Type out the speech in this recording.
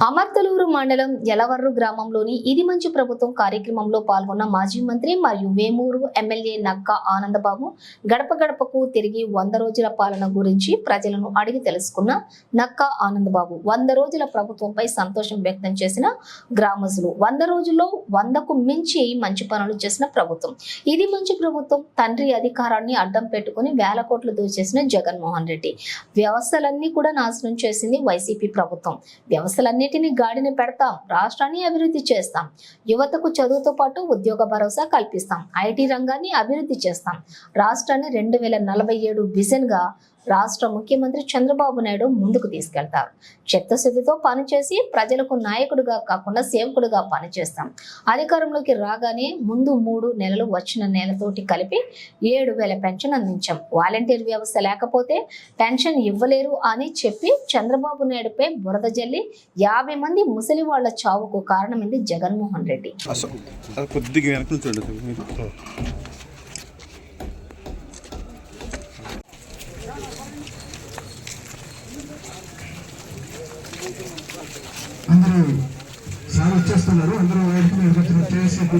అమర్తలూరు మండలం యలవర్రు గ్రామంలోని ఇది మంచి ప్రభుత్వం కార్యక్రమంలో పాల్గొన్న మాజీ మంత్రి మరియు వేమూరు ఎమ్మెల్యే నక్కా ఆనందబాబు గడప గడపకు తిరిగి 100 రోజుల పాలన గురించి ప్రజలను అడిగి తెలుసుకున్న నక్కా ఆనందబాబు 100 రోజుల ప్రభుత్వంపై సంతోషం వ్యక్తం చేసిన గ్రామస్తులు 100 రోజుల్లో 100కు మించి మంచి పనులు చేసిన ప్రభుత్వం ఇది మంచి ప్రభుత్వం తండ్రి అధికారాన్ని అడ్డం పెట్టుకుని వేల కోట్లు దోచేసిన జగన్మోహన్ రెడ్డి వ్యవస్థలన్నీ కూడా నాశనం చేసింది వైసీపీ ప్రభుత్వం వ్యవస్థలన్నీ గాడిని పెడతాం రాష్ట్రాన్ని అభివృద్ధి చేస్తాం యువతకు చదువుతో పాటు ఉద్యోగ భరోసా కల్పిస్తాం ఐటీ రంగాన్ని అభివృద్ధి చేస్తాం రాష్ట్రాన్ని 2047 విజన్ గా రాష్ట్ర ముఖ్యమంత్రి చంద్రబాబు నాయుడు ముందుకు తీసుకెళ్తారు చిత్తశుద్ధితో పనిచేసి ప్రజలకు నాయకుడిగా కాకుండా సేవకుడిగా పనిచేస్తాం అధికారంలోకి రాగానే ముందు 3 నెలలు వచ్చిన నెలతోటి కలిపి 7,000 పెన్షన్ అందించాం వాలంటీర్ వ్యవస్థ లేకపోతే పెన్షన్ ఇవ్వలేరు అని చెప్పి చంద్రబాబు నాయుడుపై బురద జల్లి 50 మంది ముసలి వాళ్ల చావుకు కారణమైంది జగన్మోహన్ రెడ్డి. అందరూ సార్ వచ్చేస్తున్నారు అందరూ వైపు చేసి